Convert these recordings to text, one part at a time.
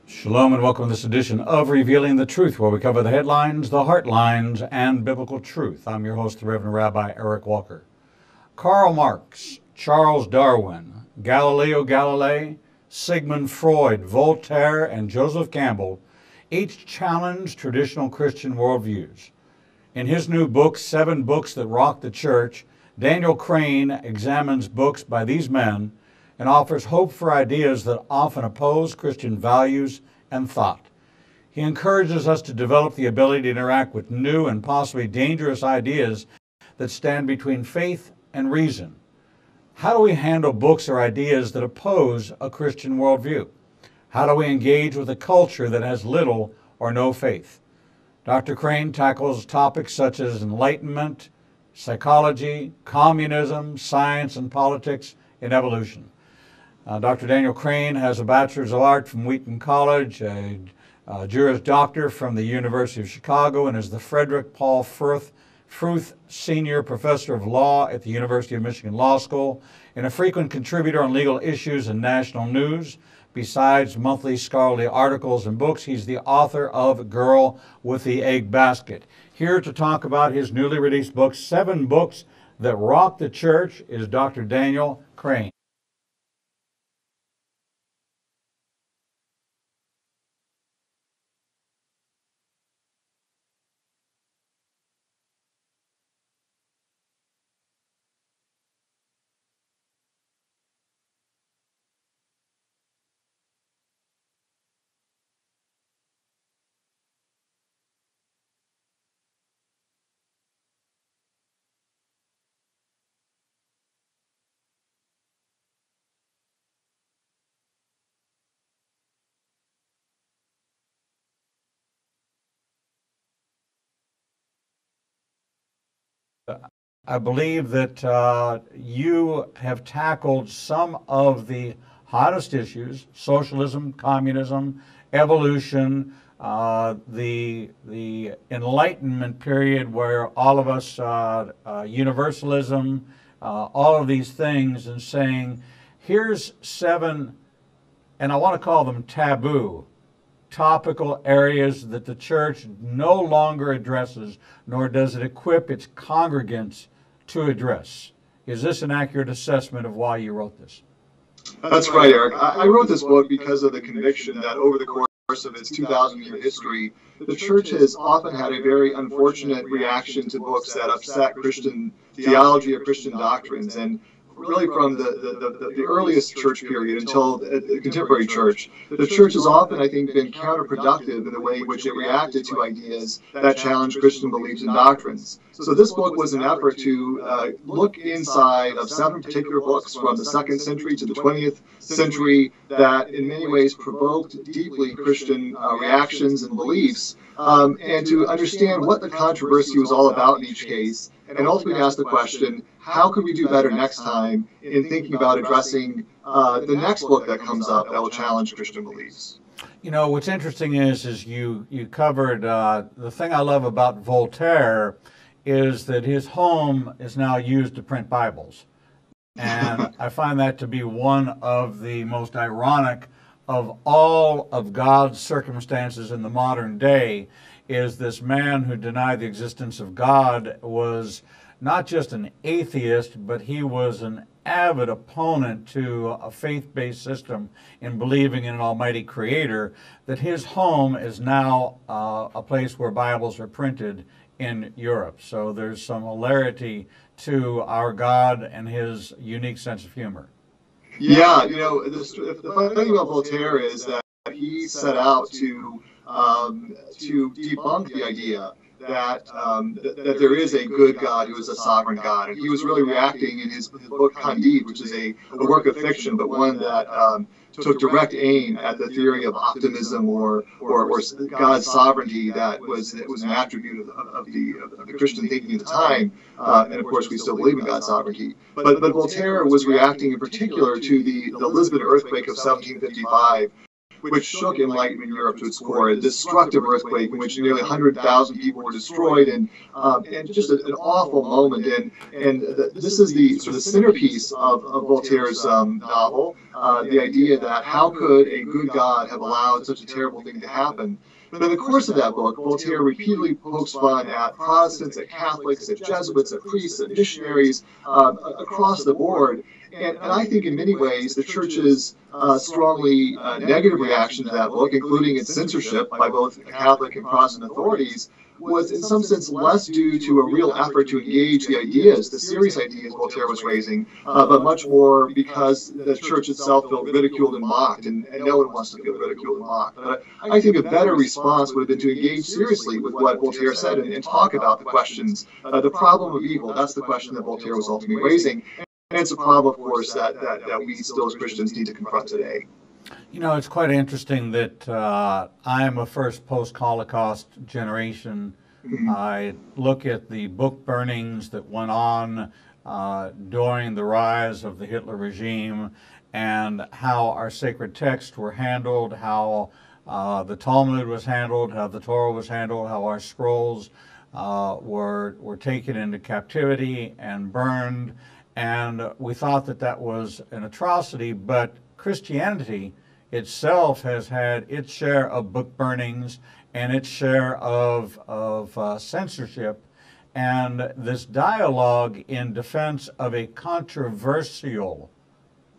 Shalom and welcome to this edition of Revealing the Truth, where we cover the headlines, the heartlines, and biblical truth. I'm your host, the Reverend Rabbi Eric Walker. Karl Marx, Charles Darwin, Galileo Galilei, Sigmund Freud, Voltaire, and Joseph Campbell each challenged traditional Christian worldviews. In his new book, 7 Books That Rock the Church, Daniel Crane examines books by these men and offers hope for ideas that often oppose Christian values and thought. He encourages us to develop the ability to interact with new and possibly dangerous ideas that stand between faith and reason. How do we handle books or ideas that oppose a Christian worldview? How do we engage with a culture that has little or no faith? Dr. Crane tackles topics such as enlightenment, psychology, communism, science and politics, and evolution. Dr. Daniel Crane has a Bachelor's of Art from Wheaton College, a Juris Doctor from the University of Chicago, and is the Frederick Paul Fruth Senior Professor of Law at the University of Michigan Law School, and a frequent contributor on legal issues and national news. Besides monthly scholarly articles and books, he's the author of Girl with the Egg Basket. Here to talk about his newly released book, 7 Books That Rock the Church, is Dr. Daniel Crane. I believe that you have tackled some of the hottest issues: socialism, communism, evolution, the Enlightenment period, where all of us, universalism, all of these things, and saying, here's 7, and I want to call them taboo, topical areas that the church no longer addresses, nor does it equip its congregants to address. Is this an accurate assessment of why you wrote this? That's right, Eric. I wrote this book because of the conviction that over the course of its 2,000-year history, the church has often had a very unfortunate reaction to books that upset Christian theology or Christian doctrines. And really from the earliest church period until the contemporary church, the church has often, I think, been counterproductive in the way in which it reacted to ideas that challenge Christian beliefs and doctrines. So this book was an effort to look inside of 7 particular books from the 2nd century to the 20th century that in many ways provoked deeply Christian reactions and beliefs, and to understand what the controversy was all about in each case, and ultimately ask the question, how could we do better next time in thinking about addressing the next book that comes up that will challenge Christian beliefs? You know, what's interesting is you covered, the thing I love about Voltaire is that his home is now used to print Bibles. And I find that to be one of the most ironic of all of God's circumstances in the modern day, is this man who denied the existence of God was not just an atheist, but he was an avid opponent to a faith-based system in believing in an almighty creator, that his home is now a place where Bibles are printed in Europe. So there's some hilarity to our God and his unique sense of humor. Yeah, you know, the funny thing about Voltaire is that he set out to debunk the idea that there is a good God who is a sovereign God. And he was really reacting in his book Candide, which is a work of fiction, but one that took direct aim at the theory of optimism or God's sovereignty that was an attribute of the Christian thinking at the time. And of course, we still believe in God's sovereignty. But Voltaire was reacting in particular to the Lisbon earthquake of 1755, which shook Enlightenment Europe to its core, a destructive earthquake in which nearly 100,000 people were destroyed, and just an awful moment. This is the sort of centerpiece of Voltaire's novel, the idea that how could a good God have allowed such a terrible thing to happen? But in the course of that book, Voltaire repeatedly pokes fun at Protestants, at Catholics, at Jesuits, at priests, at missionaries, across the board. And I think in many ways the church's strongly negative reaction to that book, including its censorship by both Catholic and Protestant authorities, was in some sense less due to a real effort to engage the ideas, the serious ideas Voltaire was raising, but much more because the church itself felt ridiculed and mocked, and no one wants to feel ridiculed and mocked. But I think a better response would have been to engage seriously with what Voltaire said and talk about the questions, the problem of evil. That's the question that Voltaire was ultimately raising. And it's a problem, of course, that we still as Christians need to confront today. You know, it's quite interesting that I'm a first post-Holocaust generation. I look at the book burnings that went on during the rise of the Hitler regime and how our sacred texts were handled, how the Talmud was handled, how the Torah was handled, how our scrolls were taken into captivity and burned. And we thought that that was an atrocity, but Christianity itself has had its share of book burnings and its share of censorship. And this dialogue in defense of a controversial,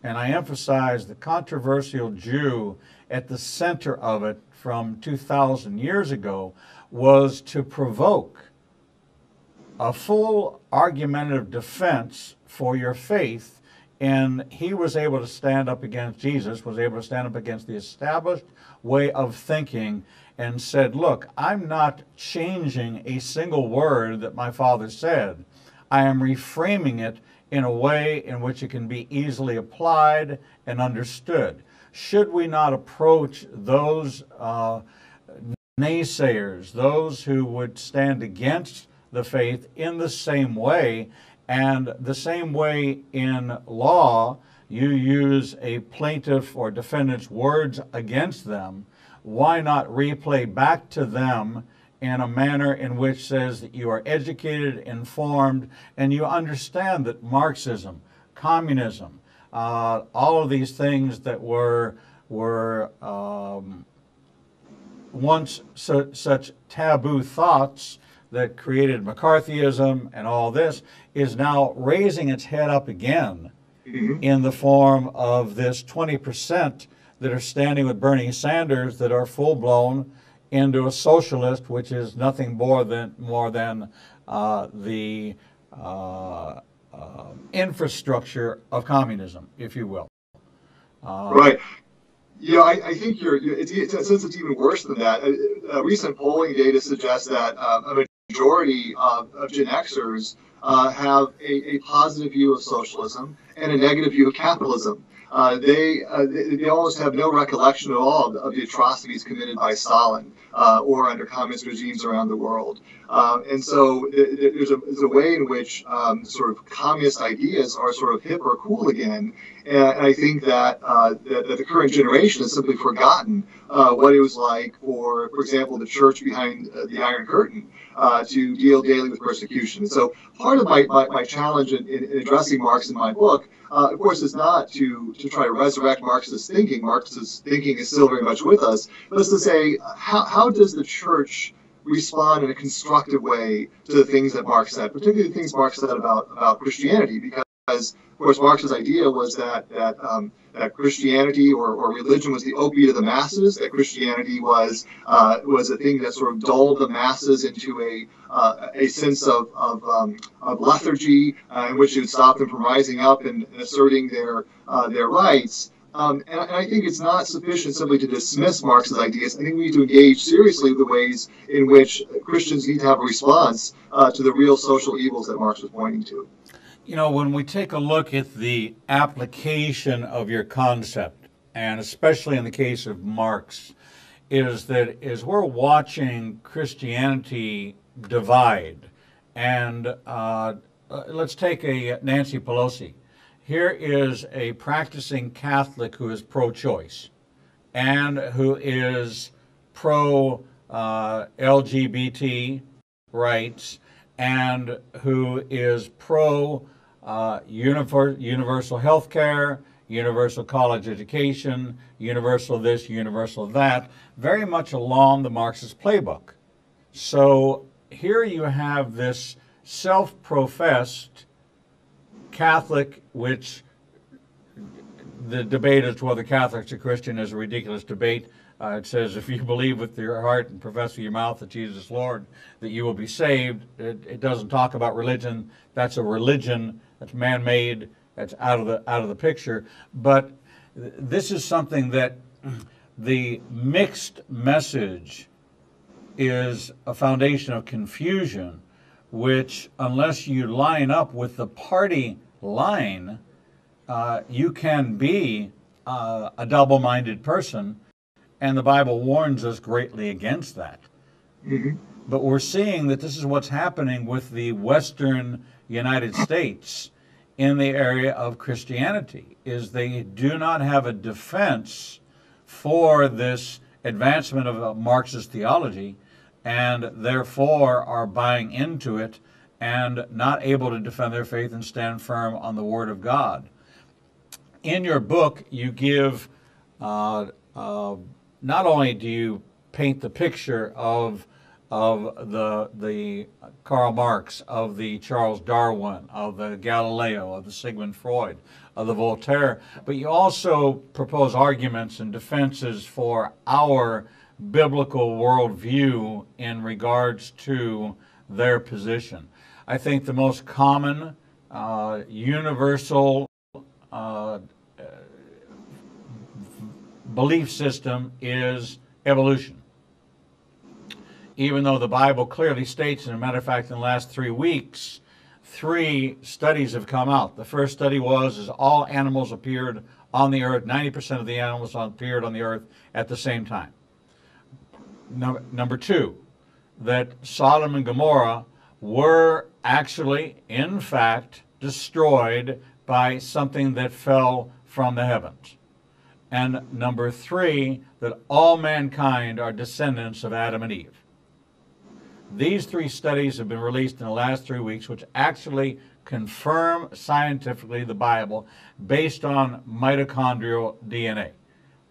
and I emphasize the controversial Jew at the center of it from 2,000 years ago, was to provoke a full argumentative defense for your faith. And he was able to stand up against Jesus, was able to stand up against the established way of thinking, and said, look, I'm not changing a single word that my father said. I am reframing it in a way in which it can be easily applied and understood. Should we not approach those naysayers, those who would stand against the faith, in the same way? And the same way in law, you use a plaintiff or defendant's words against them. Why not replay back to them in a manner in which says that you are educated, informed, and you understand that Marxism, communism, all of these things that were once such taboo thoughts that created McCarthyism and all this, is now raising its head up again in the form of this 20% that are standing with Bernie Sanders that are full-blown into a socialist, which is nothing more than the infrastructure of communism, if you will. Right. Yeah, I think since it's even worse than that. Recent polling data suggests that a majority of Gen Xers have a positive view of socialism and a negative view of capitalism. They almost have no recollection at all of the atrocities committed by Stalin or under communist regimes around the world. And so there's a way in which sort of communist ideas are sort of hip or cool again. And I think that the current generation has simply forgotten what it was like for example, the church behind the Iron Curtain to deal daily with persecution. So part of my challenge in addressing Marx in my book, of course, is not to try to resurrect Marxist thinking. Marxist thinking is still very much with us, but it's to say, how does the church respond in a constructive way to the things that Marx said, particularly the things Marx said about Christianity? Because, of course, Marx's idea was that Christianity or religion was the opiate of the masses, that Christianity was a thing that sort of dulled the masses into a sense of lethargy, in which it would stop them from rising up and asserting their rights. And I think it's not sufficient simply to dismiss Marx's ideas. I think we need to engage seriously with the ways in which Christians need to have a response to the real social evils that Marx was pointing to. You know, when we take a look at the application of your concept, and especially in the case of Marx, is that as we're watching Christianity divide, and let's take a Nancy Pelosi. Here is a practicing Catholic who is pro-choice, and who is pro LGBT rights, and who is pro universal health care, universal college education, universal this, universal that, very much along the Marxist playbook. So here you have this self-professed Catholic, which the debate as to whether Catholics are Christian is a ridiculous debate. It says if you believe with your heart and profess with your mouth that Jesus is Lord, that you will be saved. It doesn't talk about religion. That's a religion that's man-made. That's out of the picture. But this is something that the mixed message is a foundation of confusion, which unless you line up with the party line, you can be a double-minded person, and the Bible warns us greatly against that. Mm-hmm. But we're seeing that this is what's happening with the Western United States in the area of Christianity, is they do not have a defense for this advancement of Marxist theology, and therefore are buying into it and not able to defend their faith and stand firm on the Word of God. In your book, you give, not only do you paint the picture of the Karl Marx, of the Charles Darwin, of the Galileo, of the Sigmund Freud, of the Voltaire, but you also propose arguments and defenses for our biblical worldview in regards to their position. I think the most common universal belief system is evolution. Even though the Bible clearly states, and as a matter of fact, in the last 3 weeks, 3 studies have come out. The first study was all animals appeared on the earth, 90% of the animals appeared on the earth at the same time. Number 2, that Sodom and Gomorrah were actually, in fact, destroyed by something that fell from the heavens. And number 3, that all mankind are descendants of Adam and Eve. These 3 studies have been released in the last 3 weeks, which actually confirm scientifically the Bible based on mitochondrial DNA.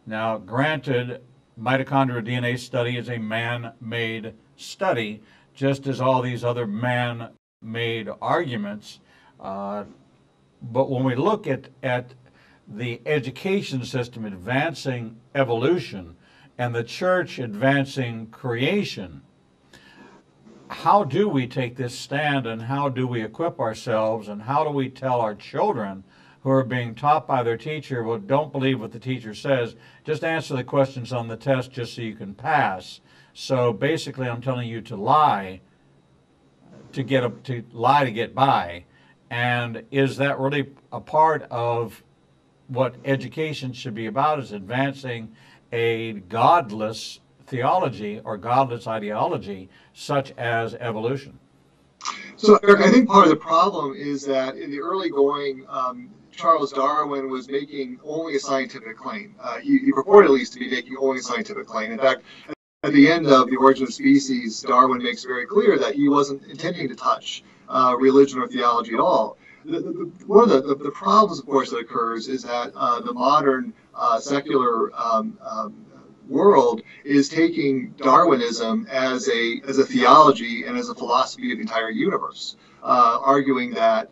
Now, granted, mitochondrial DNA study is a man-made study, just as all these other man-made arguments. But when we look at the education system advancing evolution and the church advancing creation, how do we take this stand, and how do we equip ourselves, and how do we tell our children who are being taught by their teacher, well, don't believe what the teacher says, just answer the questions on the test just so you can pass. So basically I'm telling you to lie to get by. And is that really a part of what education should be about, is advancing a godless theology or godless ideology such as evolution? So, Eric, I think part of the problem is that in the early going, Charles Darwin was making only a scientific claim. He purported at least to be making only a scientific claim. In fact, at the end of The Origin of Species, Darwin makes very clear that he wasn't intending to touch religion or theology at all. One of the problems, of course, that occurs is that the modern secular world is taking Darwinism as a theology and as a philosophy of the entire universe, arguing that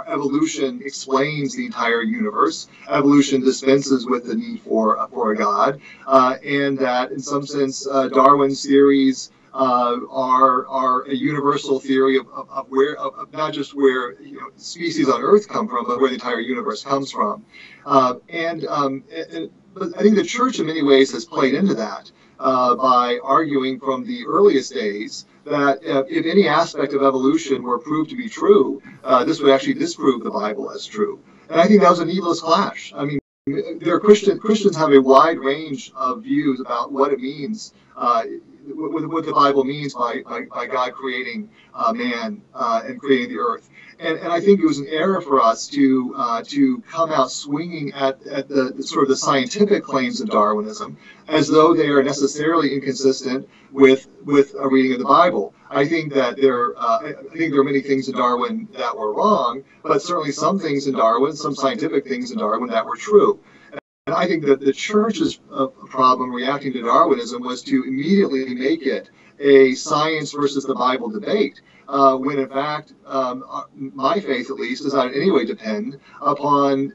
evolution explains the entire universe, evolution dispenses with the need for a God, and that in some sense Darwin's theories are a universal theory of where not just where species on Earth come from, but where the entire universe comes from. But I think the church in many ways has played into that by arguing from the earliest days that if any aspect of evolution were proved to be true, this would actually disprove the Bible as true. And I think that was a needless clash. I mean, Christians have a wide range of views about what it means, what the Bible means by God creating man and creating the earth. And I think it was an error for us to come out swinging at the sort of the scientific claims of Darwinism as though they are necessarily inconsistent with a reading of the Bible. I think that there are many things in Darwin that were wrong, but certainly some things in Darwin, some scientific things in Darwin that were true. And I think that the church's problem reacting to Darwinism was to immediately make it a science versus the Bible debate, when in fact, my faith at least does not in any way depend upon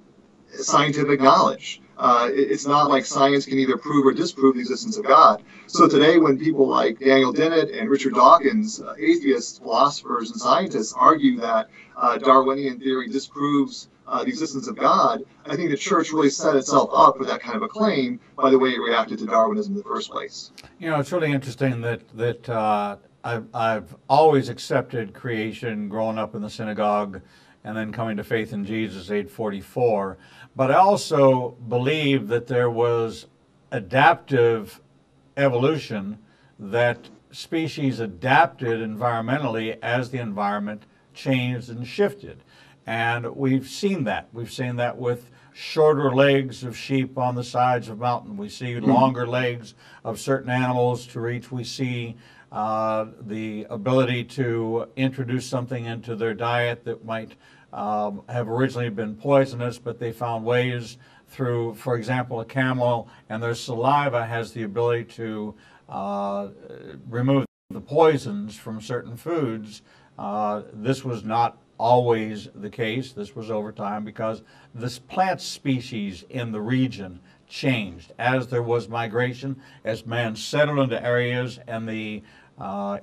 scientific knowledge. It's not like science can either prove or disprove the existence of God. So today, when people like Daniel Dennett and Richard Dawkins, atheists, philosophers, and scientists argue that Darwinian theory disproves the existence of God, I think the church really set itself up for that kind of a claim by the way it reacted to Darwinism in the first place. You know, it's really interesting that I've always accepted creation, growing up in the synagogue, and then coming to faith in Jesus at age 44. But I also believe that there was adaptive evolution, that species adapted environmentally as the environment changed and shifted. And we've seen that. We've seen that with shorter legs of sheep on the sides of mountains. We see longer legs of certain animals to reach. We see the ability to introduce something into their diet that might have originally been poisonous, but they found ways through, for example, a camel and their saliva has the ability to remove the poisons from certain foods. This was not always the case. This was over time because this plant species in the region changed as there was migration, as man settled into areas and the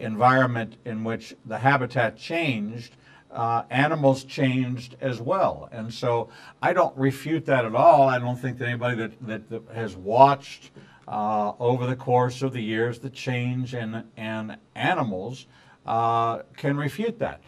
environment in which the habitat changed, animals changed as well. And so I don't refute that at all. I don't think that anybody that has watched over the course of the years the change in animals can refute that.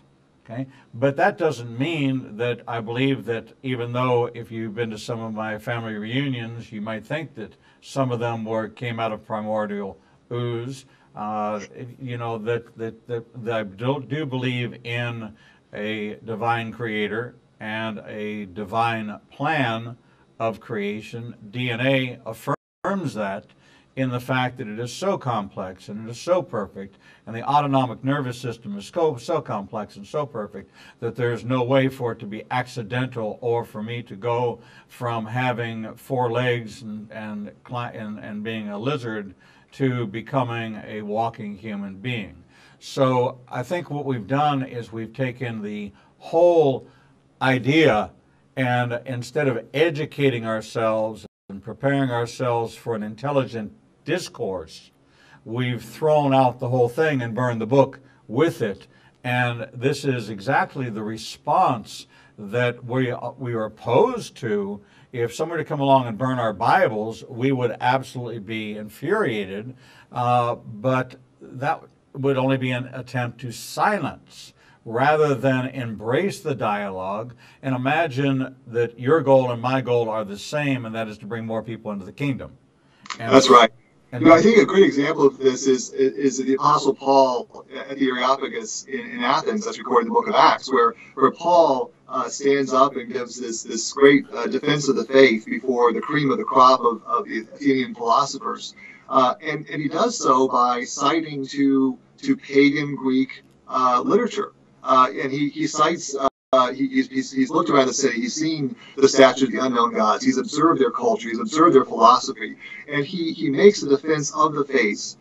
Okay? But that doesn't mean that I believe that, even though if you've been to some of my family reunions, you might think that some of them came out of primordial ooze. You know, that I do believe in a divine creator and a divine plan of creation. DNA affirms that in the fact that it is so complex and it is so perfect, and the autonomic nervous system is so complex and so perfect that there's no way for it to be accidental, or for me to go from having 4 legs and being a lizard to becoming a walking human being. So I think what we've done is we've taken the whole idea, and instead of educating ourselves and preparing ourselves for an intelligent discourse, we've thrown out the whole thing and burned the book with it. And this is exactly the response that we are opposed to. If somebody to come along and burn our Bibles, we would absolutely be infuriated, but that would only be an attempt to silence rather than embrace the dialogue and imagine that your goal and my goal are the same, and that is to bring more people into the kingdom. And that's right. You know, I think a great example of this is the Apostle Paul at the Areopagus in Athens, that's recorded in the book of Acts, where Paul stands up and gives this great defense of the faith before the cream of the crop of the Athenian philosophers. And he does so by citing to pagan Greek literature. And he cites, he's looked around the city, he's seen the statues of the unknown gods, he's observed their culture, he's observed their philosophy, and he makes a defense of the faith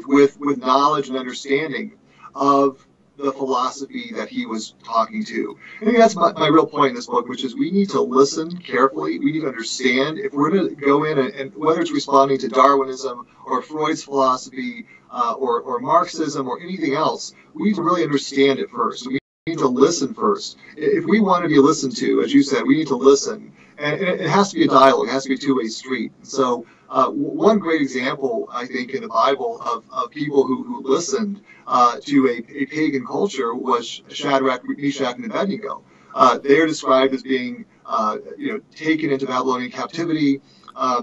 with knowledge and understanding of the philosophy that he was talking to. I think that's my real point in this book, which is we need to listen carefully. We need to understand if we're going to go in and whether it's responding to Darwinism or Freud's philosophy or Marxism or anything else, we need to really understand it first. We need to listen first. If we want to be listened to, as you said, we need to listen. And it has to be a dialogue. It has to be a two-way street. So one great example, I think, in the Bible of people who listened to a pagan culture was Shadrach, Meshach, and Abednego. They are described as being taken into Babylonian captivity.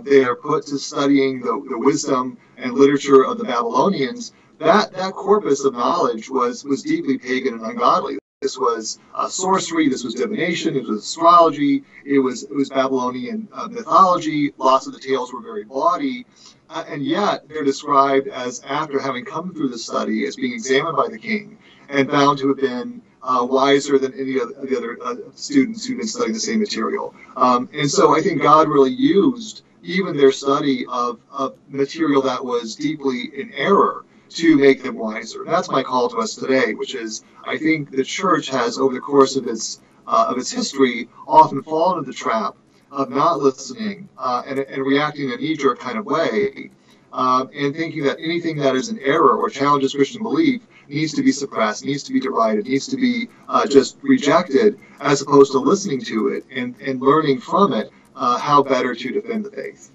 They are put to studying the wisdom and literature of the Babylonians. That corpus of knowledge was deeply pagan and ungodly. This was sorcery. This was divination. It was astrology. It was Babylonian mythology. Lots of the tales were very bawdy, and yet they're described as, after having come through the study, as being examined by the king and found to have been wiser than any of the other students who've been studying the same material. And so I think God really used even their study of material that was deeply in error to make them wiser. And that's my call to us today, which is, I think the church has, over the course of its history, often fallen into the trap of not listening and reacting in a knee-jerk kind of way, and thinking that anything that is an error or challenges Christian belief needs to be suppressed, needs to be derided, needs to be just rejected, as opposed to listening to it and learning from it how better to defend the faith.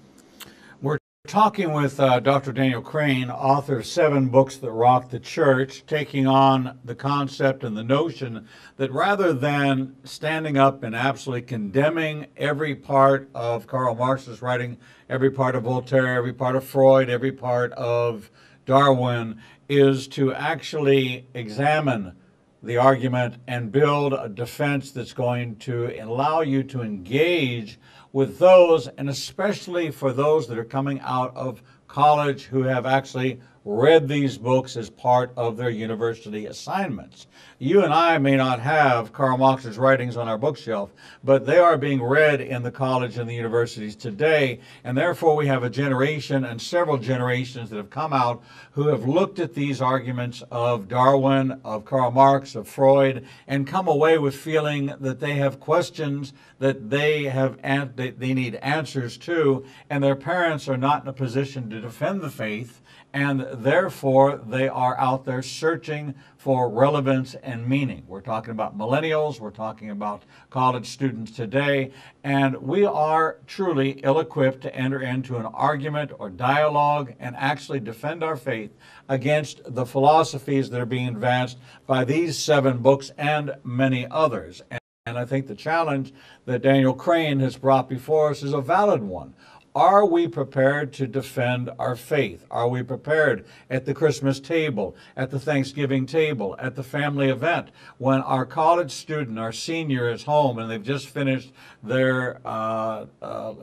We're talking with Dr. Daniel Crane, author of 7 books that rocked the church, taking on the concept and the notion that rather than standing up and absolutely condemning every part of Karl Marx's writing, every part of Voltaire, every part of Freud, every part of Darwin, is to actually examine the argument and build a defense that's going to allow you to engage with those, and especially for those that are coming out of college who have actually read these books as part of their university assignments. You and I may not have Karl Marx's writings on our bookshelf, but they are being read in the college and the universities today, and therefore we have a generation and several generations that have come out who have looked at these arguments of Darwin, of Karl Marx, of Freud, and come away with feeling that they have questions that they need answers to, and their parents are not in a position to defend the faith, and therefore they are out there searching for relevance and meaning. We're talking about millennials, we're talking about college students today, and we are truly ill-equipped to enter into an argument or dialogue and actually defend our faith against the philosophies that are being advanced by these 7 books and many others. And I think the challenge that Daniel Crane has brought before us is a valid one. Are we prepared to defend our faith? Are we prepared at the Christmas table, at the Thanksgiving table, at the family event, when our college student, our senior, is home and they've just finished their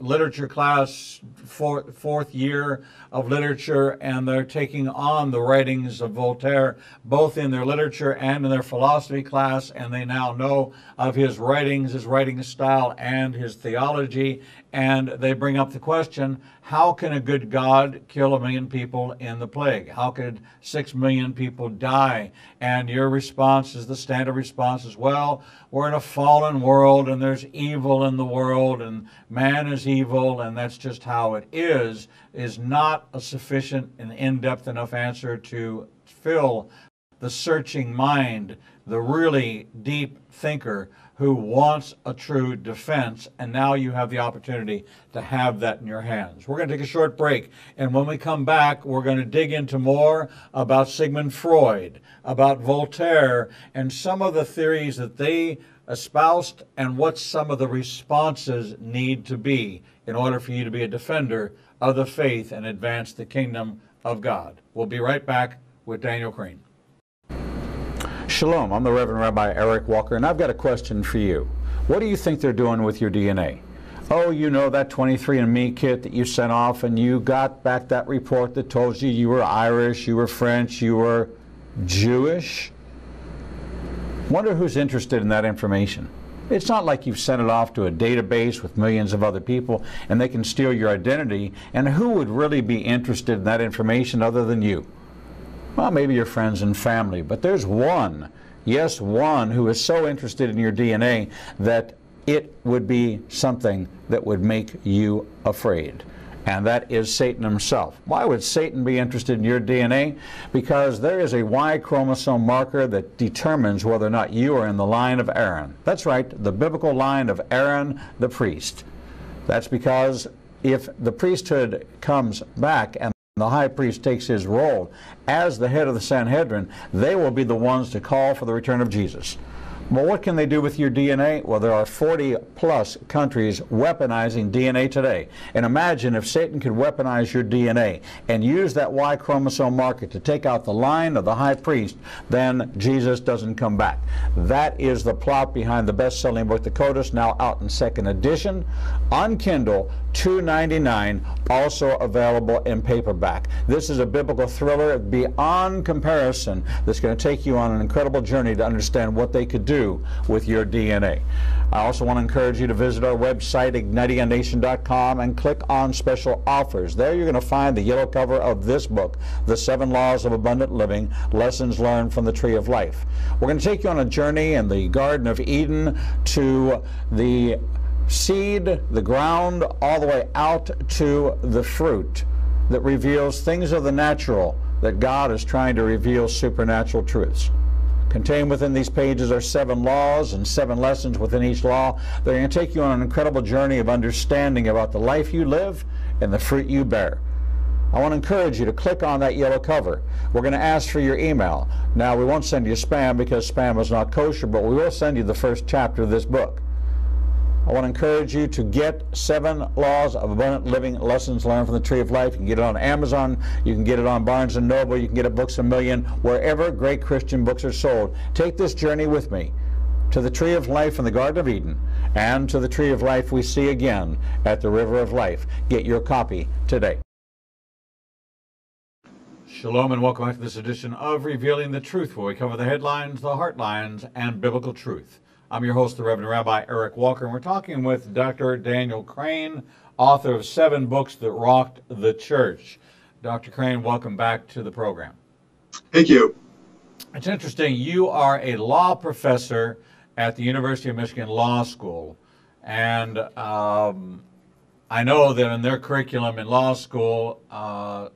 literature class, fourth year of literature, and they're taking on the writings of Voltaire, both in their literature and in their philosophy class, and they now know of his writings, his writing style, and his theology, and they bring up the question, how can a good God kill 1 million people in the plague? How could 6 million people die? And your response is the standard response is, well, we're in a fallen world and there's evil in the world and man is evil and that's just how it is not a sufficient and in-depth enough answer to fill the searching mind, the really deep thinker who wants a true defense, and now you have the opportunity to have that in your hands. We're going to take a short break, and when we come back, we're going to dig into more about Sigmund Freud, about Voltaire, and some of the theories that they espoused and what some of the responses need to be in order for you to be a defender of the faith and advance the kingdom of God. We'll be right back with Daniel Crane. Shalom, I'm the Reverend Rabbi Eric Walker, and I've got a question for you. What do you think they're doing with your DNA? Oh, you know that 23andMe kit that you sent off and you got back that report that told you you were Irish, you were French, you were Jewish? Wonder who's interested in that information. It's not like you've sent it off to a database with millions of other people and they can steal your identity, and who would really be interested in that information other than you? Well, maybe your friends and family, but there's one, yes, one who is so interested in your DNA that it would be something that would make you afraid, and that is Satan himself. Why would Satan be interested in your DNA? Because there is a Y chromosome marker that determines whether or not you are in the line of Aaron. That's right, the biblical line of Aaron the priest. That's because if the priesthood comes back and the high priest takes his role as the head of the Sanhedrin, they will be the ones to call for the return of Jesus. Well, what can they do with your DNA? Well, there are 40 plus countries weaponizing DNA today. And imagine if Satan could weaponize your DNA and use that Y chromosome marker to take out the line of the high priest, then Jesus doesn't come back. That is the plot behind the best-selling book, The Codus, now out in second edition on Kindle, $2.99, also available in paperback. This is a biblical thriller beyond comparison that's going to take you on an incredible journey to understand what they could do with your DNA. I also want to encourage you to visit our website, ignitinganation.com, and click on special offers. There you're going to find the yellow cover of this book, The 7 Laws of Abundant Living, Lessons Learned from the Tree of Life. We're going to take you on a journey in the Garden of Eden to the seed, the ground, all the way out to the fruit that reveals things of the natural that God is trying to reveal supernatural truths. Contained within these pages are 7 laws and 7 lessons within each law. They're going to take you on an incredible journey of understanding about the life you live and the fruit you bear. I want to encourage you to click on that yellow cover. We're going to ask for your email. Now, we won't send you spam because spam is not kosher, but we will send you the first chapter of this book. I want to encourage you to get 7 Laws of Abundant Living, Lessons Learned from the Tree of Life. You can get it on Amazon. You can get it on Barnes & Noble. You can get it at Books A Million, wherever great Christian books are sold. Take this journey with me to the Tree of Life in the Garden of Eden and to the Tree of Life we see again at the River of Life. Get your copy today. Shalom and welcome back to this edition of Revealing the Truth, where we cover the headlines, the heartlines, and biblical truth. I'm your host, the Reverend Rabbi Eric Walker, and we're talking with Dr. Daniel Crane, author of 7 books that rocked the church. Dr. Crane, welcome back to the program. Thank you. It's interesting. You are a law professor at the University of Michigan Law School, and I know that in their curriculum in law school,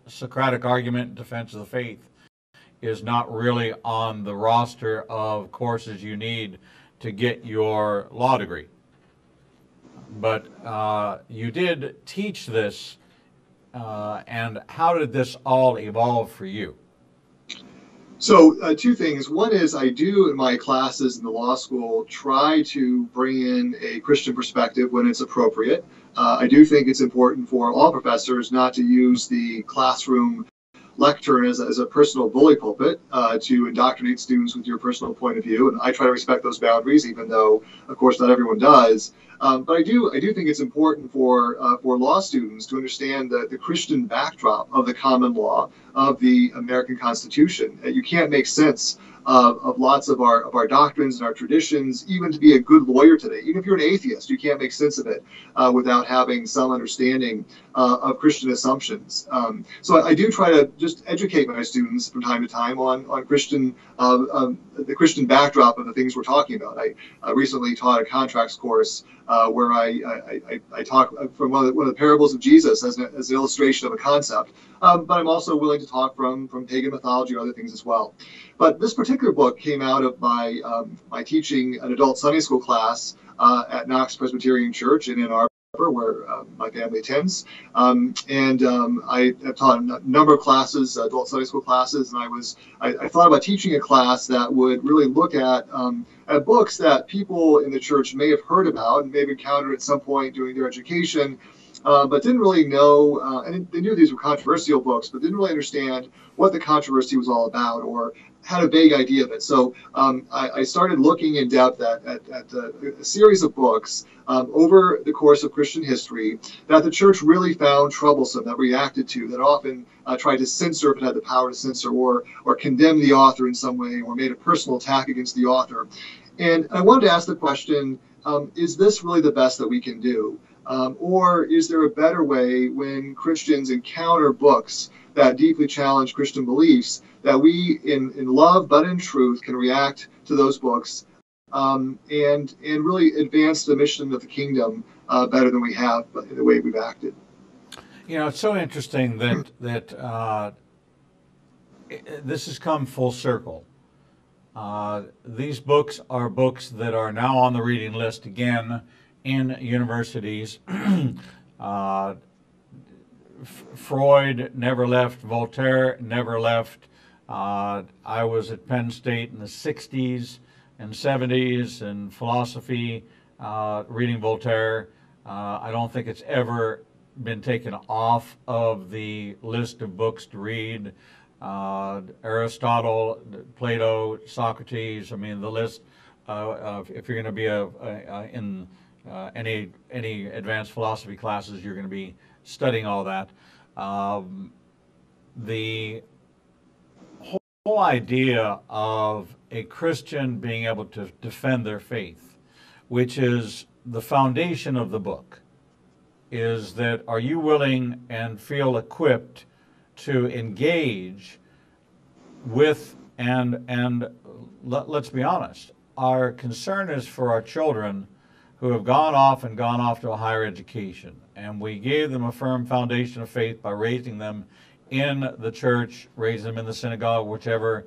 Socratic argument and defense of the faith is not really on the roster of courses you need to get your law degree. But you did teach this, and how did this all evolve for you? So 2 things. One is I do in my classes in the law school try to bring in a Christian perspective when it's appropriate. I do think it's important for all professors not to use the classroom lectern as a personal bully pulpit to indoctrinate students with your personal point of view, and I try to respect those boundaries, even though, of course, not everyone does. But I do think it's important for law students to understand the Christian backdrop of the common law of the American Constitution. You can't make sense of lots of our doctrines and our traditions, even to be a good lawyer today. Even if you're an atheist, you can't make sense of it without having some understanding of Christian assumptions. So I do try to just educate my students from time to time on Christian, the Christian backdrop of the things we're talking about. I recently taught a contracts course where I talk from one of the parables of Jesus as an illustration of a concept. But I'm also willing to talk from pagan mythology or other things as well. But this particular book came out of my teaching an adult Sunday school class at Knox Presbyterian Church in Ann Arbor, where my family attends. I have taught a number of classes, adult Sunday school classes, and I thought about teaching a class that would really look at books that people in the church may have heard about and may have encountered at some point during their education, but didn't really know, and they knew these were controversial books, but didn't really understand what the controversy was all about or had a vague idea of it. So I started looking in depth at a series of books over the course of Christian history that the church really found troublesome, that reacted to, that often tried to censor if it had the power to censor, or condemn the author in some way, or made a personal attack against the author. And I wanted to ask the question, is this really the best that we can do? Or is there a better way when Christians encounter books that deeply challenge Christian beliefs, that we, in love but in truth, can react to those books and really advance the mission of the kingdom better than we have in the way we've acted? You know, it's so interesting that this has come full circle. These books are books that are now on the reading list again in universities. Freud never left. Voltaire never left. I was at Penn State in the 60s and 70s in philosophy, reading Voltaire. I don't think it's ever been taken off of the list of books to read. Aristotle, Plato, Socrates. I mean, the list. If you're going to be in any advanced philosophy classes, you're going to be studying all that. The whole idea of a Christian being able to defend their faith, which is the foundation of the book, is that are you willing and feel equipped to engage with, and let's be honest, our concern is for our children who have gone off to a higher education, and we gave them a firm foundation of faith by raising them in the church, raising them in the synagogue, whichever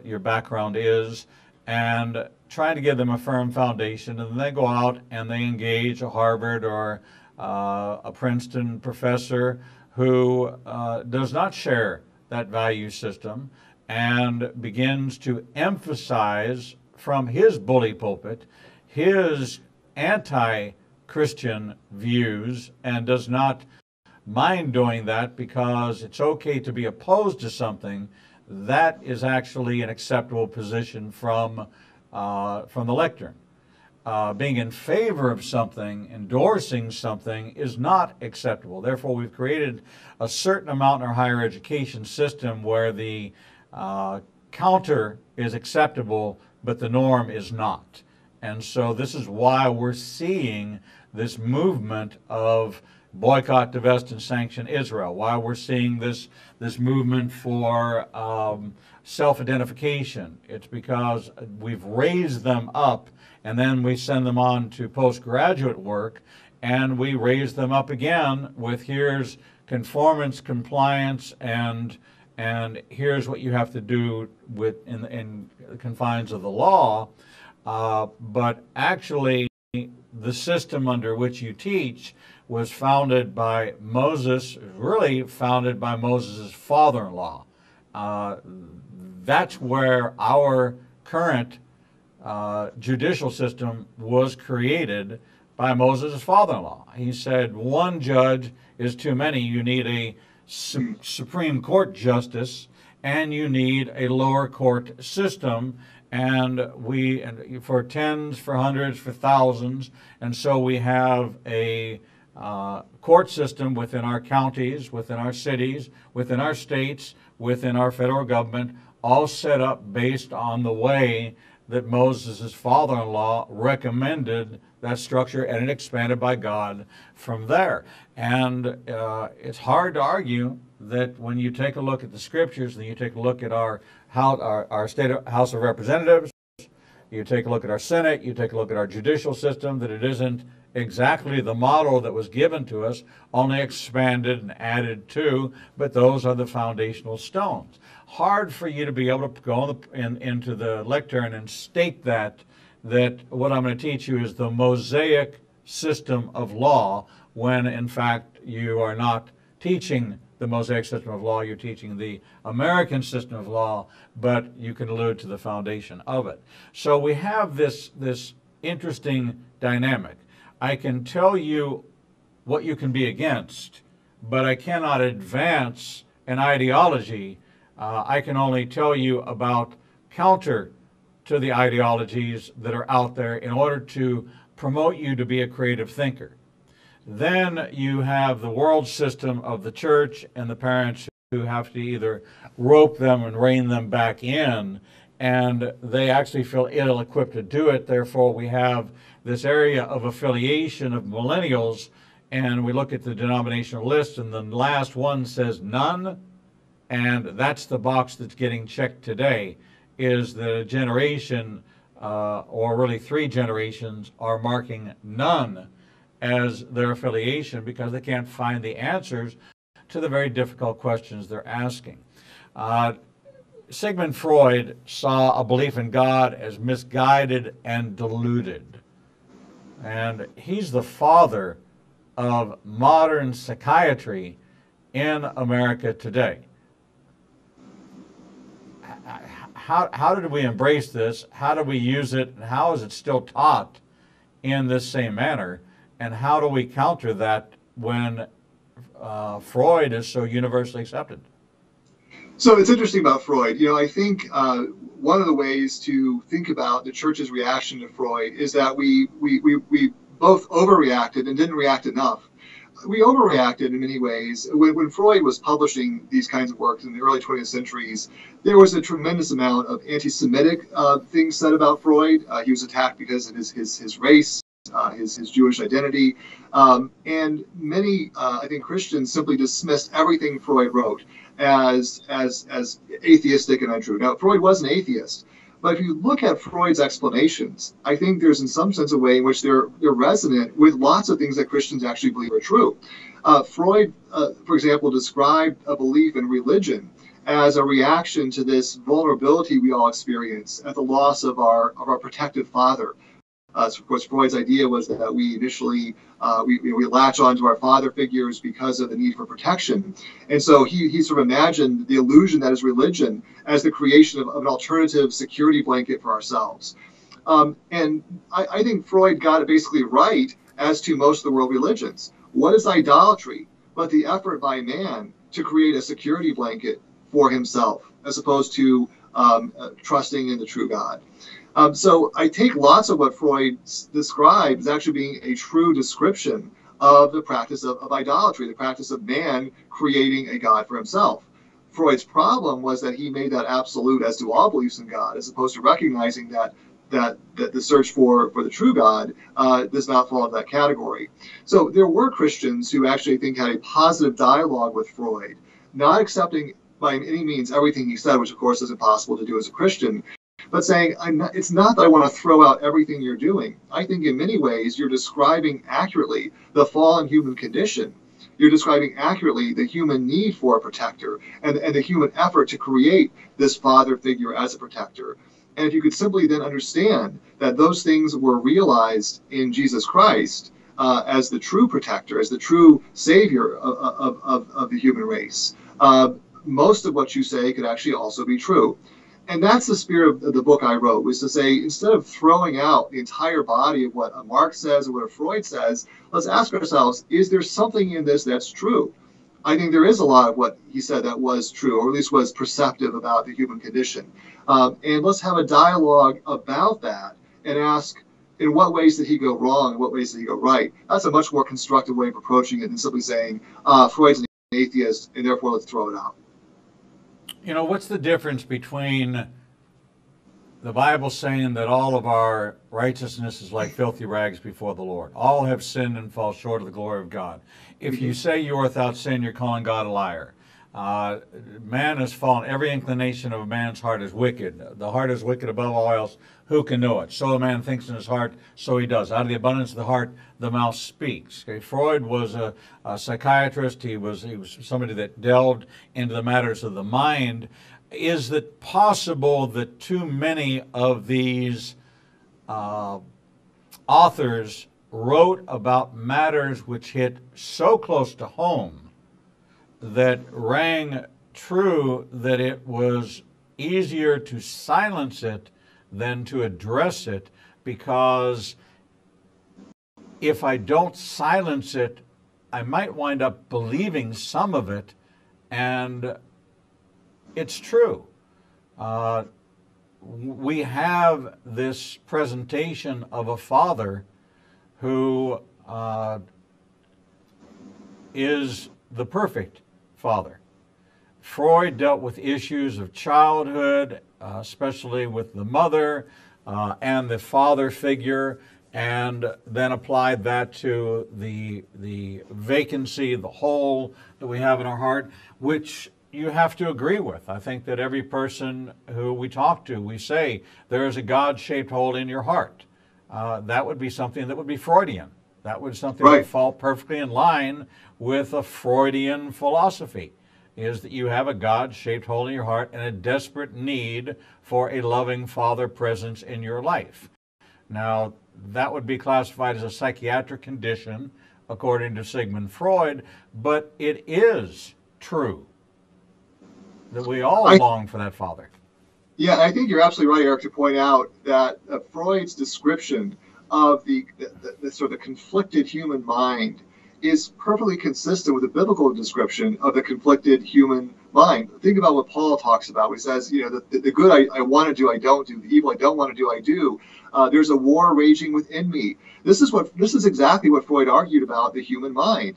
your background is, and trying to give them a firm foundation, and then they go out and they engage a Harvard or a Princeton professor who does not share that value system and begins to emphasize from his bully pulpit his anti-Christian views, and does not mind doing that because it's okay to be opposed to something. That is actually an acceptable position from the lectern. Being in favor of something, endorsing something, is not acceptable. Therefore, we've created a certain amount in our higher education system where the counter is acceptable, but the norm is not. And so this is why we're seeing this movement of boycott, divest, and sanction Israel, why we're seeing this movement for self-identification. It's because we've raised them up, and then we send them on to postgraduate work, and we raise them up again with here's conformance, compliance, and here's what you have to do in the confines of the law. But actually, the system under which you teach was founded by Moses, really founded by Moses' father-in-law. That's where our current judicial system was created, by Moses' father-in-law. He said one judge is too many. You need a Supreme Court justice, and you need a lower court system, and for tens, for hundreds, for thousands. And so we have a court system within our counties, within our cities, within our states, within our federal government, all set up based on the way that Moses' father-in-law recommended that structure, and it expanded by God from there. And it's hard to argue that when you take a look at the scriptures, and you take a look at our state House of Representatives, you take a look at our Senate, you take a look at our judicial system, that it isn't exactly the model that was given to us, only expanded and added to, but those are the foundational stones. Hard for you to be able to go into the lectern and state that what I'm going to teach you is the Mosaic system of law, when in fact you are not teaching the Mosaic system of law, you're teaching the American system of law, but you can allude to the foundation of it. So we have this interesting dynamic. I can tell you what you can be against, but I cannot advance an ideology. I can only tell you about counter to the ideologies that are out there in order to promote you to be a creative thinker. Then you have the world system of the church and the parents who have to either rope them and rein them back in, and they actually feel ill-equipped to do it. Therefore, we have this area of affiliation of millennials, and we look at the denominational list, and the last one says none, and that's the box that's getting checked today, is that a generation, or really 3 generations, are marking none as their affiliation because they can't find the answers to the very difficult questions they're asking. Sigmund Freud saw a belief in God as misguided and deluded. And he's the father of modern psychiatry in America today. how did we embrace this? How do we use it? And how is it still taught in this same manner? And how do we counter that when Freud is so universally accepted? So it's interesting about Freud. I think one of the ways to think about the church's reaction to Freud is that we both overreacted and didn't react enough. We overreacted in many ways. When Freud was publishing these kinds of works in the early 20th centuries, there was a tremendous amount of anti-Semitic things said about Freud. He was attacked because of his race, his Jewish identity, and many, I think, Christians simply dismissed everything Freud wrote as atheistic and untrue. Now, Freud was an atheist, but if you look at Freud's explanations, I think there's in some sense a way in which they're resonant with lots of things that Christians actually believe are true. Freud, for example, described a belief in religion as a reaction to this vulnerability we all experience at the loss of our protective father. So of course, Freud's idea was that we initially we latch onto our father figures because of the need for protection, and so he sort of imagined the illusion that is religion as the creation of an alternative security blanket for ourselves. And I think Freud got it basically right as to most of the world religions. What is idolatry but the effort by man to create a security blanket for himself, as opposed to trusting in the true God? So I take lots of what Freud describes as actually being a true description of the practice of idolatry, the practice of man creating a God for himself. Freud's problem was that he made that absolute as to all beliefs in God, as opposed to recognizing that the search for the true God does not fall into that category. So there were Christians who actually, I think, had a positive dialogue with Freud, not accepting by any means everything he said, which of course is impossible to do as a Christian, but saying, it's not that I want to throw out everything you're doing. I think in many ways you're describing accurately the fallen human condition. You're describing accurately the human need for a protector and the human effort to create this father figure as a protector. And if you could simply then understand that those things were realized in Jesus Christ as the true protector, as the true savior of the human race, most of what you say could actually also be true. And that's the spirit of the book I wrote, was to say, instead of throwing out the entire body of what a Marx says or what a Freud says, let's ask ourselves, is there something in this that's true? I think there is a lot of what he said that was true, or at least was perceptive about the human condition. And let's have a dialogue about that and ask, in what ways did he go wrong, in what ways did he go right? That's a much more constructive way of approaching it than simply saying, Freud's an atheist, and therefore let's throw it out. What's the difference between the Bible saying that all of our righteousness is like filthy rags before the Lord? All have sinned and fall short of the glory of God. If you say you're without sin, you're calling God a liar. Man has fallen. Every inclination of a man's heart is wicked. The heart is wicked above all else. Who can know it? So a man thinks in his heart, so he does. Out of the abundance of the heart, the mouth speaks. Okay? Freud was a psychiatrist. He was somebody that delved into the matters of the mind. Is it possible that too many of these authors wrote about matters which hit so close to home that rang true that it was easier to silence it than to address it? Because if I don't silence it, I might wind up believing some of it, and it's true. We have this presentation of a father who is the perfect father. Freud dealt with issues of childhood, especially with the mother and the father figure, and then applied that to the vacancy, the hole that we have in our heart, which you have to agree with. I think that every person who we talk to, we say, there is a God-shaped hole in your heart. That would be something that would be Freudian. That would be something that would fall perfectly in line with a Freudian philosophy, is that you have a God-shaped hole in your heart and a desperate need for a loving father presence in your life. Now, that would be classified as a psychiatric condition, according to Sigmund Freud, but it is true that we all long for that father. Yeah, I think you're absolutely right, Eric, to point out that Freud's description of the sort of conflicted human mind is perfectly consistent with the biblical description of the conflicted human mind. Think about what Paul talks about. He says, the good I want to do, I don't do. The evil I don't want to do, I do. There's a war raging within me. This is exactly what Freud argued about the human mind.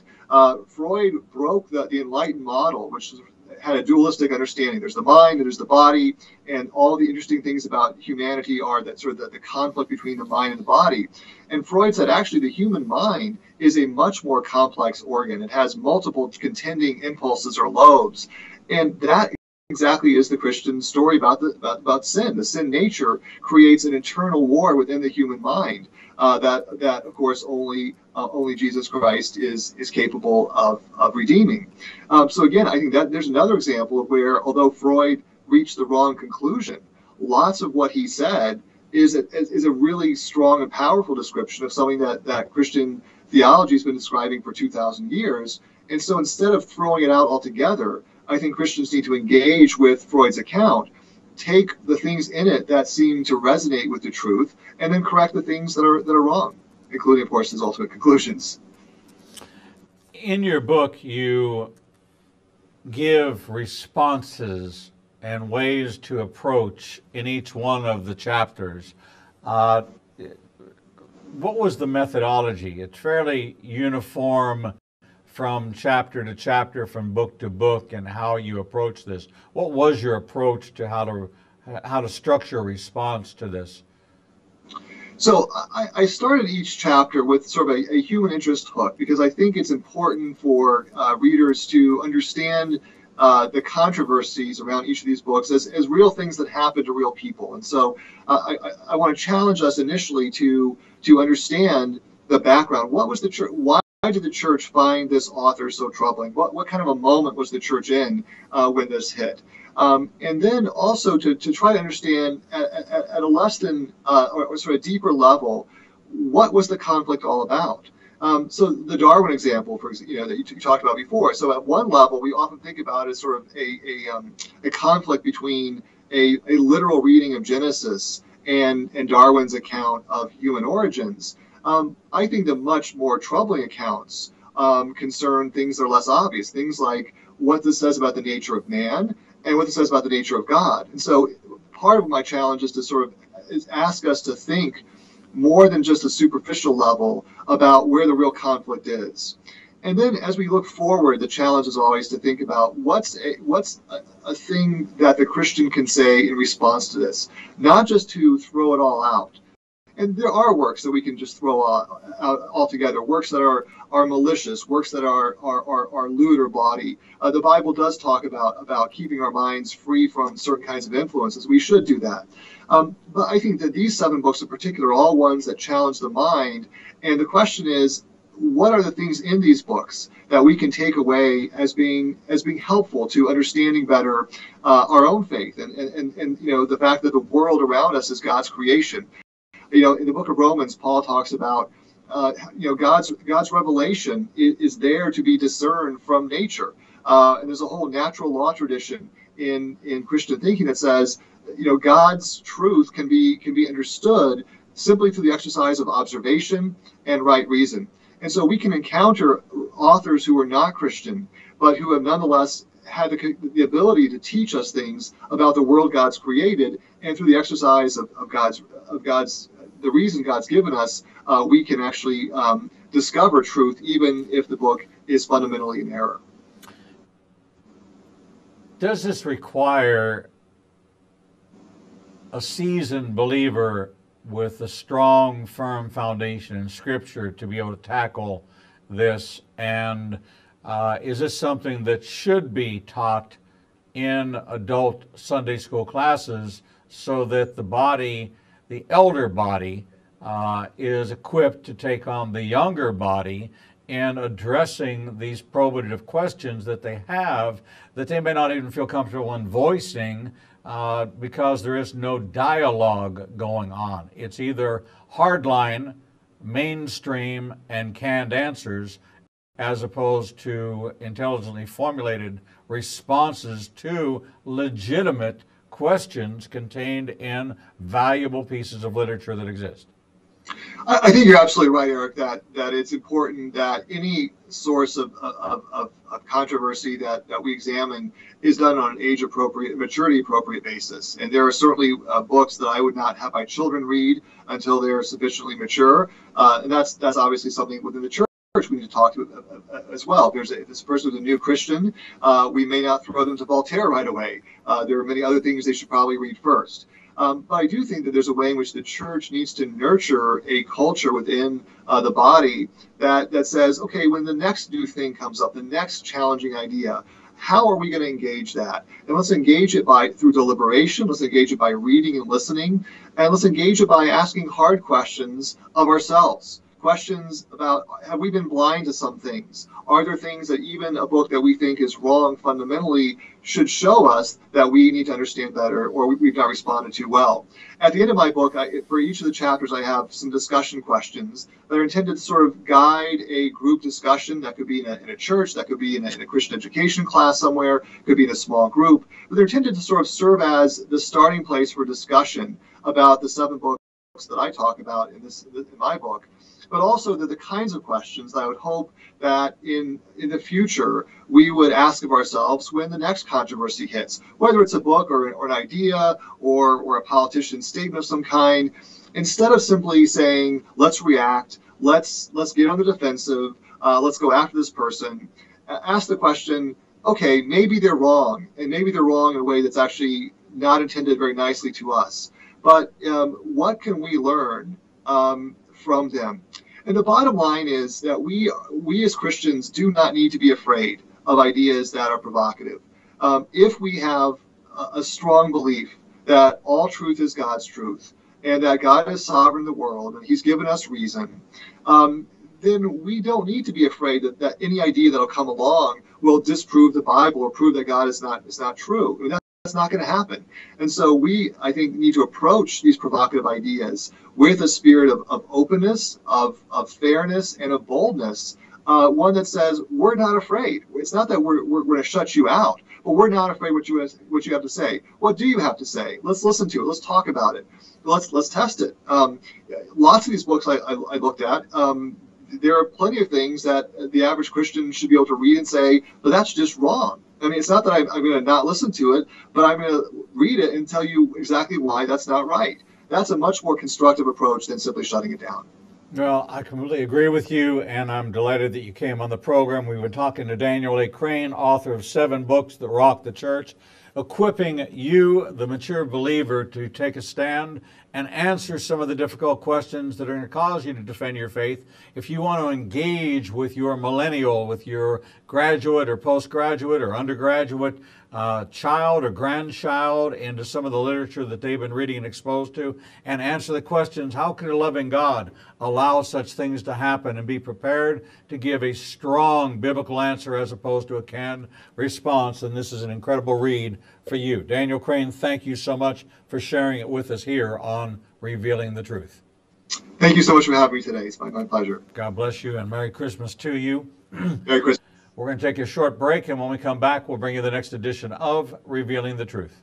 Freud broke the enlightened model, which had a dualistic understanding. There's the mind, there's the body, and all the interesting things about humanity are that sort of the conflict between the mind and the body. And Freud said actually the human mind is a much more complex organ. It has multiple contending impulses or lobes, and that exactly is the Christian story about sin. The sin nature creates an internal war within the human mind that of course only Jesus Christ is capable of redeeming. So again, I think that there's another example of where, although Freud reached the wrong conclusion, lots of what he said is a really strong and powerful description of something that Christian theology has been describing for 2,000 years. And so instead of throwing it out altogether, I think Christians need to engage with Freud's account, take the things in it that seem to resonate with the truth, and then correct the things that are wrong, including, of course, his ultimate conclusions. In your book, you give responses and ways to approach in each one of the chapters. What was the methodology? It's fairly uniform from chapter to chapter, from book to book, and how you approach this. What was your approach to how to structure a response to this? So I started each chapter with sort of a human interest hook, because I think it's important for readers to understand the controversies around each of these books as real things that happen to real people. And so I want to challenge us initially to understand the background. What was the church? Why did the church find this author so troubling? What kind of a moment was the church in when this hit? And then also to try to understand at a less than or sort of deeper level, what was the conflict all about? So the Darwin example, for example, that you talked about before. So at one level, we often think about it as sort of a conflict between a literal reading of Genesis and Darwin's account of human origins. I think the much more troubling accounts concern things that are less obvious, things like what this says about the nature of man and what this says about the nature of God. And so part of my challenge is to sort of ask us to think more than just a superficial level about where the real conflict is. And then as we look forward, the challenge is always to think about what's a thing that the Christian can say in response to this, not just to throw it all out. And there are works that we can just throw out altogether, works that are malicious, works that are lewd or bawdy. The Bible does talk about keeping our minds free from certain kinds of influences. We should do that. But I think that these 7 books in particular are all ones that challenge the mind. And the question is, what are the things in these books that we can take away as being helpful to understanding better our own faith and the fact that the world around us is God's creation. In the book of Romans, Paul talks about God's revelation is there to be discerned from nature, and there's a whole natural law tradition in Christian thinking that says God's truth can be understood simply through the exercise of observation and right reason. And so we can encounter authors who are not Christian, but who have nonetheless had the ability to teach us things about the world God's created, and through the exercise of God's the reason God's given us, we can actually discover truth, even if the book is fundamentally in error. Does this require a seasoned believer with a strong, firm foundation in Scripture to be able to tackle this? And is this something that should be taught in adult Sunday school classes so that the body, the elder body, is equipped to take on the younger body in addressing these probative questions that they have, that they may not even feel comfortable in voicing because there is no dialogue going on? It's either hardline, mainstream, and canned answers, as opposed to intelligently formulated responses to legitimate questions contained in valuable pieces of literature that exist. I think you're absolutely right, Eric, that it's important that any source of controversy that we examine is done on an age-appropriate, maturity-appropriate basis. And there are certainly books that I would not have my children read until they're sufficiently mature. And that's obviously something within the church we need to talk to as well. If this person is a new Christian, we may not throw them to Voltaire right away. There are many other things they should probably read first. But I do think that there's a way in which the church needs to nurture a culture within the body that says, okay, when the next new thing comes up, the next challenging idea, how are we going to engage that? And let's engage it through deliberation. Let's engage it by reading and listening. And let's engage it by asking hard questions of ourselves. Questions about, have we been blind to some things? Are there things that even a book that we think is wrong fundamentally should show us that we need to understand better, or we've not responded to well? At the end of my book, for each of the chapters, I have some discussion questions that are intended to sort of guide a group discussion. That could be in a church, that could be in a Christian education class somewhere, could be in a small group. But they're intended to sort of serve as the starting place for discussion about the 7 books that I talk about in my book. But also the kinds of questions that I would hope that in the future we would ask of ourselves when the next controversy hits, whether it's a book or an idea or a politician's statement of some kind. Instead of simply saying, let's react, let's get on the defensive, let's go after this person, ask the question, okay, maybe they're wrong, and maybe they're wrong in a way that's actually not intended very nicely to us. But what can we learn from them? And the bottom line is that we as Christians do not need to be afraid of ideas that are provocative. If we have a strong belief that all truth is God's truth, and that God is sovereign in the world, and He's given us reason, then we don't need to be afraid that any idea that'll come along will disprove the Bible or prove that God is not true. I mean, that's not going to happen. And so we, I think, need to approach these provocative ideas with a spirit of openness, of fairness, and of boldness, one that says, we're not afraid. It's not that we're going to shut you out, but we're not afraid what you have to say. What do you have to say? Let's listen to it. Let's talk about it. Let's test it. Lots of these books I looked at, there are plenty of things that the average Christian should be able to read and say, but that's just wrong. I mean, it's not that I'm going to not listen to it, but I'm going to read it and tell you exactly why that's not right. That's a much more constructive approach than simply shutting it down. Well, I completely agree with you, and I'm delighted that you came on the program. We've been talking to Daniel A. Crane, author of 7 books that rock the church, equipping you, the mature believer, to take a stand and answer some of the difficult questions that are going to cause you to defend your faith. If you want to engage with your millennial, with your graduate or postgraduate or undergraduate child or grandchild into some of the literature that they've been reading and exposed to, and answer the questions, how could a loving God allow such things to happen, and be prepared to give a strong biblical answer as opposed to a canned response. And this is an incredible read for you. Daniel Crane, thank you so much for sharing it with us here on Revealing the Truth. Thank you so much for having me today. It's my pleasure. God bless you, and Merry Christmas to you. Merry Christmas. We're going to take a short break, and when we come back, we'll bring you the next edition of Revealing the Truth.